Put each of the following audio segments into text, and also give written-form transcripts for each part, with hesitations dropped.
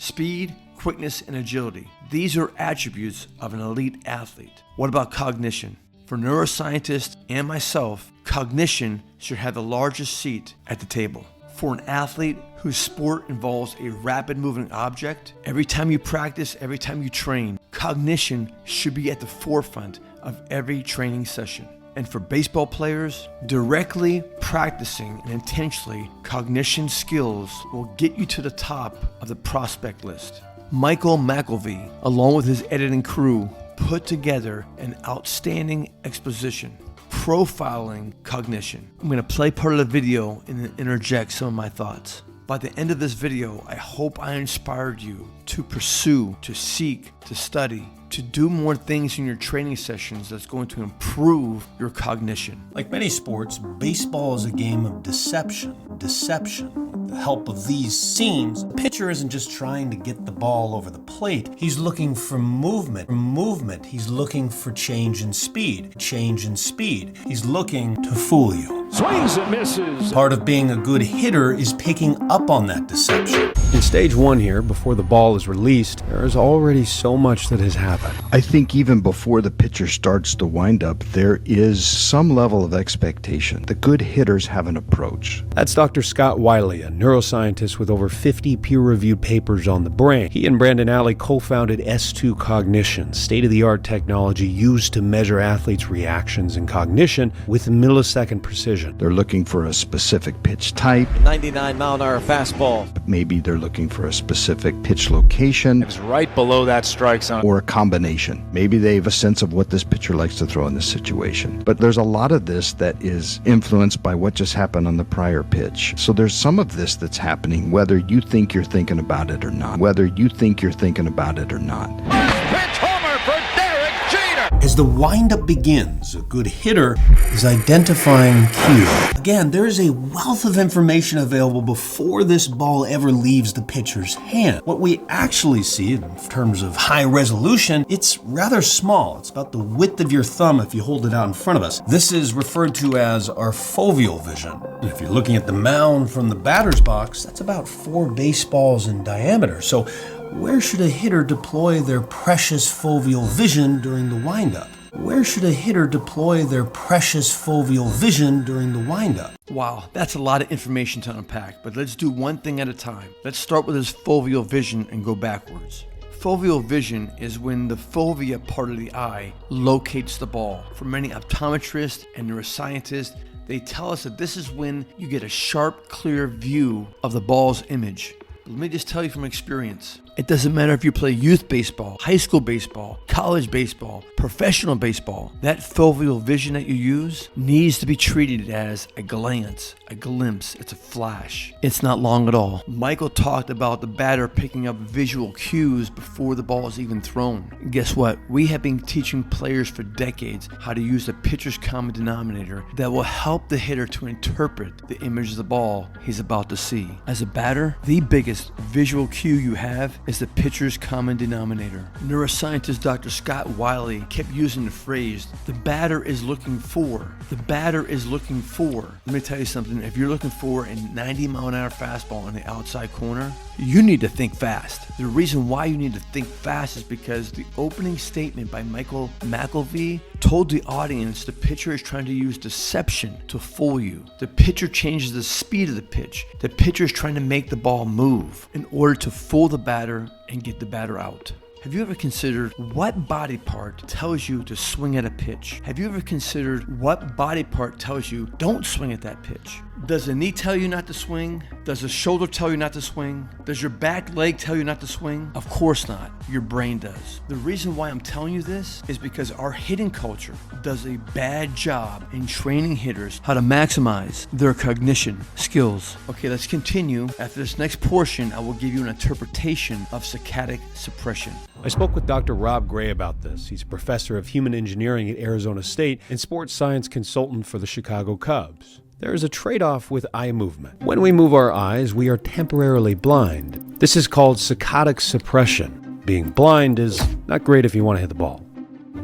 Speed, quickness, and agility. These are attributes of an elite athlete. What about cognition? For neuroscientists and myself, cognition should have the largest seat at the table. For an athlete whose sport involves a rapid moving object, every time you practice, every time you train, cognition should be at the forefront of every training session. And for baseball players, directly practicing and intentionally cognition skills will get you to the top of the prospect list. Michael McElvey, along with his editing crew, put together an outstanding exposition profiling cognition. I'm going to play part of the video and then interject some of my thoughts. By the end of this video, I hope I inspired you to pursue, to seek, to study, to do more things in your training sessions that's going to improve your cognition. Like many sports, baseball is a game of deception. With the help of these seams, the pitcher isn't just trying to get the ball over the plate. He's looking for movement. He's looking for change in speed. He's looking to fool you. Swings and misses. Part of being a good hitter is picking up on that deception. In stage one here, before the ball is released, there is already so much that has happened. I think even before the pitcher starts to wind up, there is some level of expectation. The good hitters have an approach. That's Dr. Scott Wiley, a neuroscientist with over 50 peer-reviewed papers on the brain. He and Brandon Alley co-founded S2 Cognition, state-of-the-art technology used to measure athletes' reactions and cognition with millisecond precision. They're looking for a specific pitch type. 99-mile-an-hour fastball. Maybe they're looking for a specific pitch location. It's right below that strike zone. Or a combination. Maybe they have a sense of what this pitcher likes to throw in this situation. But there's a lot of this that is influenced by what just happened on the prior pitch. So there's some of this that's happening whether you think you're thinking about it or not. Pitch homer for Derek Jeter. As the windup begins, a good hitter is identifying cues. Again, there is a wealth of information available before this ball ever leaves the pitcher's hand. What we actually see in terms of high resolution, it's rather small. It's about the width of your thumb if you hold it out in front of us. This is referred to as our foveal vision. And if you're looking at the mound from the batter's box, that's about 4 baseballs in diameter. So where should a hitter deploy their precious foveal vision during the windup? Wow, that's a lot of information to unpack, but let's do one thing at a time. Let's start with his foveal vision and go backwards. Foveal vision is when the fovea part of the eye locates the ball. For many optometrists and neuroscientists, they tell us that this is when you get a sharp, clear view of the ball's image. Let me just tell you from experience, it doesn't matter if you play youth baseball, high school baseball, college baseball, professional baseball. That foveal vision that you use needs to be treated as a glance, a glimpse. It's a flash. It's not long at all. Michael talked about the batter picking up visual cues before the ball is even thrown. And guess what? We have been teaching players for decades how to use the pitcher's common denominator that will help the hitter to interpret the image of the ball he's about to see. As a batter, the biggest visual cue you have is the pitcher's common denominator. Neuroscientist Dr. Scott Wiley kept using the phrase, the batter is looking for. Let me tell you something, if you're looking for a 90-mile-an-hour fastball in the outside corner, you need to think fast. The reason why you need to think fast is because the opening statement by Michael McElvey told the audience the pitcher is trying to use deception to fool you. The pitcher changes the speed of the pitch. The pitcher is trying to make the ball move in order to fool the batter and get the batter out. Have you ever considered what body part tells you to swing at a pitch? Have you ever considered what body part tells you don't swing at that pitch? Does the knee tell you not to swing? Does the shoulder tell you not to swing? Does your back leg tell you not to swing? Of course not. Your brain does. The reason why I'm telling you this is because our hitting culture does a bad job in training hitters how to maximize their cognition skills. Okay, let's continue. After this next portion, I will give you an interpretation of saccadic suppression. I spoke with Dr. Rob Gray about this. He's a professor of human engineering at Arizona State and sports science consultant for the Chicago Cubs. There is a trade-off with eye movement. When we move our eyes, we are temporarily blind. This is called saccadic suppression. Being blind is not great if you want to hit the ball.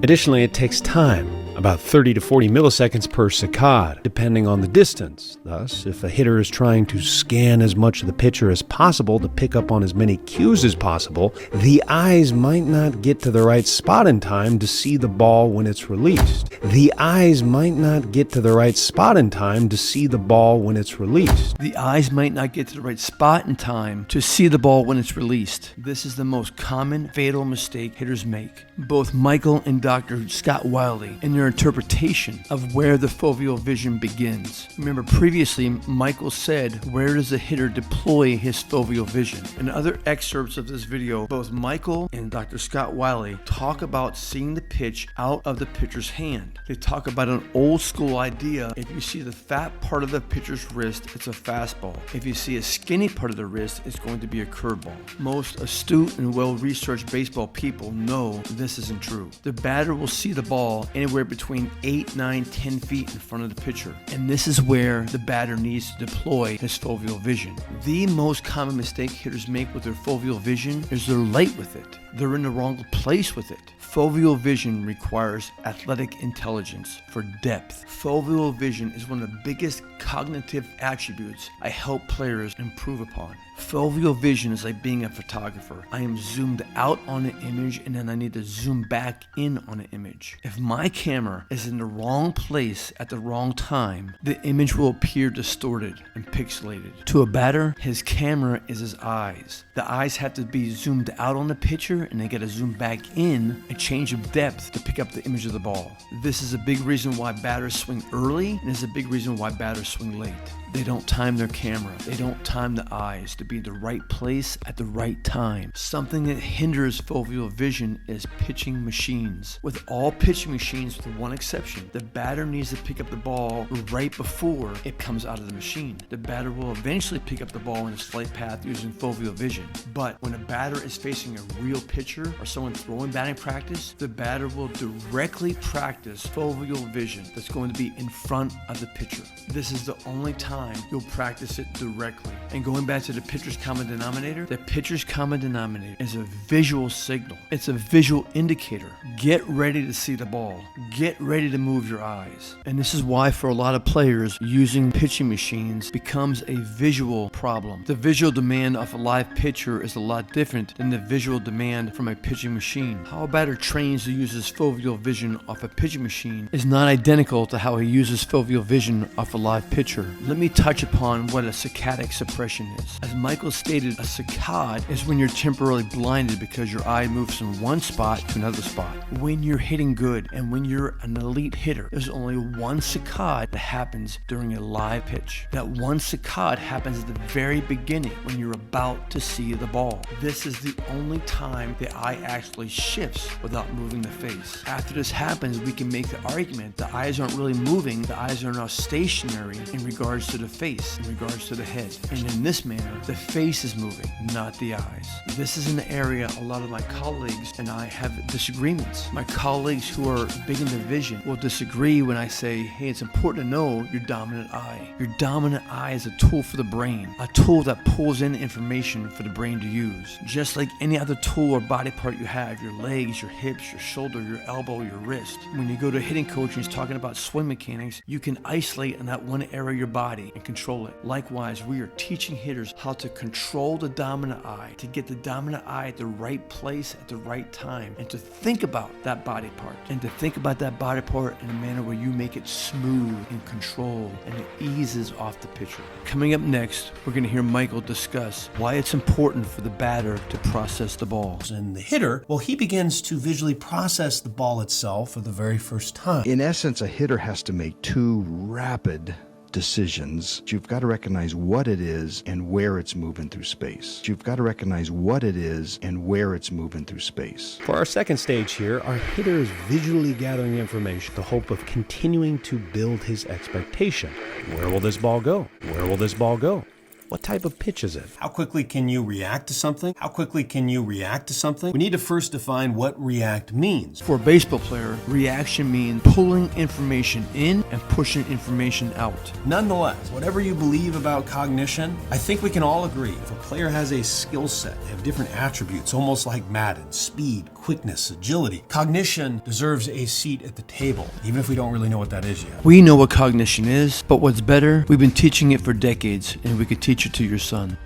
Additionally, it takes time. about 30 to 40 milliseconds per saccade, depending on the distance. Thus, if a hitter is trying to scan as much of the pitcher as possible to pick up on as many cues as possible, the eyes might not get to the right spot in time to see the ball when it's released. The eyes might not get to the right spot in time to see the ball when it's released. The eyes might not get to the right spot in time to see the ball when it's released. This is the most common fatal mistake hitters make. Both Michael and Dr. Scott Wiley, in their interpretation of where the foveal vision begins. Remember, previously, Michael said, where does the hitter deploy his foveal vision? In other excerpts of this video, both Michael and Dr. Scott Wiley talk about seeing the pitch out of the pitcher's hand. They talk about an old school idea. If you see the fat part of the pitcher's wrist, it's a fastball. If you see a skinny part of the wrist, it's going to be a curveball. Most astute and well-researched baseball people know this isn't true. The batter will see the ball anywhere between 8, 9, 10 feet in front of the pitcher. And this is where the batter needs to deploy his foveal vision. The most common mistake hitters make with their foveal vision is they're late with it. They're in the wrong place with it. Foveal vision requires athletic intelligence for depth. Foveal vision is one of the biggest cognitive attributes I help players improve upon. Foveal vision is like being a photographer. I am zoomed out on an image and then I need to zoom back in on an image. If my camera is in the wrong place at the wrong time, the image will appear distorted and pixelated. To a batter, his camera is his eyes. The eyes have to be zoomed out on the pitcher and they got to zoom back in, a change of depth to pick up the image of the ball. This is a big reason why batters swing early and is a big reason why batters swing late. They don't time their camera. They don't time the eyes to be in the right place at the right time. Something that hinders foveal vision is pitching machines. With all pitching machines, with one exception, the batter needs to pick up the ball right before it comes out of the machine. The batter will eventually pick up the ball in its flight path using foveal vision. But when a batter is facing a real pitcher or someone throwing batting practice, the batter will directly practice foveal vision that's going to be in front of the pitcher. This is the only time you'll practice it directly. And going back to the pitcher's common denominator, the pitcher's common denominator is a visual signal. It's a visual indicator. Get ready to see the ball. Get ready to move your eyes. And this is why for a lot of players, using pitching machines becomes a visual problem. The visual demand of a live pitcher is a lot different than the visual demand from a pitching machine. How a batter trains to use his foveal vision off a pitching machine is not identical to how he uses foveal vision off a live pitcher. Let me touch upon what a saccadic suppression is. As Michael stated, a saccade is when you're temporarily blinded because your eye moves from one spot to another spot. When you're hitting good and when you're an elite hitter, there's only one saccade that happens during a live pitch. That one saccade happens at the very beginning when you're about to see the ball. This is the only time the eye actually shifts without moving the face. After this happens, we can make the argument the eyes aren't really moving, the eyes are now stationary in regards to the face, in regards to the head. And in this manner, the face is moving, not the eyes. This is an area a lot of my colleagues and I have disagreements. My colleagues who are big into vision will disagree when I say, hey, it's important to know your dominant eye. Your dominant eye is a tool for the brain, a tool that pulls in information for the brain to use. Just like any other tool or body part you have, your legs, your hips, your shoulder, your elbow, your wrist. When you go to a hitting coach and he's talking about swing mechanics, you can isolate in that one area of your body and control it. Likewise, we are teaching hitters how to control the dominant eye, to get the dominant eye at the right place at the right time, and to think about that body part, and to think about that body part in a manner where you make it smooth and controlled, and it eases off the pitcher. Coming up next, we're going to hear Michael discuss why it's important for the batter to process the ball. And the hitter, well, he begins to visually process the ball itself for the very first time. In essence, a hitter has to make two rapid decisions. You've got to recognize what it is and where it's moving through space. You've got to recognize what it is and where it's moving through space. For our second stage here, our hitter is visually gathering information with the hope of continuing to build his expectation. Where will this ball go? Where will this ball go? What type of pitch is it? How quickly can you react to something? How quickly can you react to something? We need to first define what react means. For a baseball player, reaction means pulling information in and pushing information out. Nonetheless, whatever you believe about cognition, I think we can all agree if a player has a skill set, they have different attributes, almost like Madden, speed, quickness, agility. Cognition deserves a seat at the table, even if we don't really know what that is yet. We know what cognition is, but what's better, we've been teaching it for decades, and we could teach it to your son.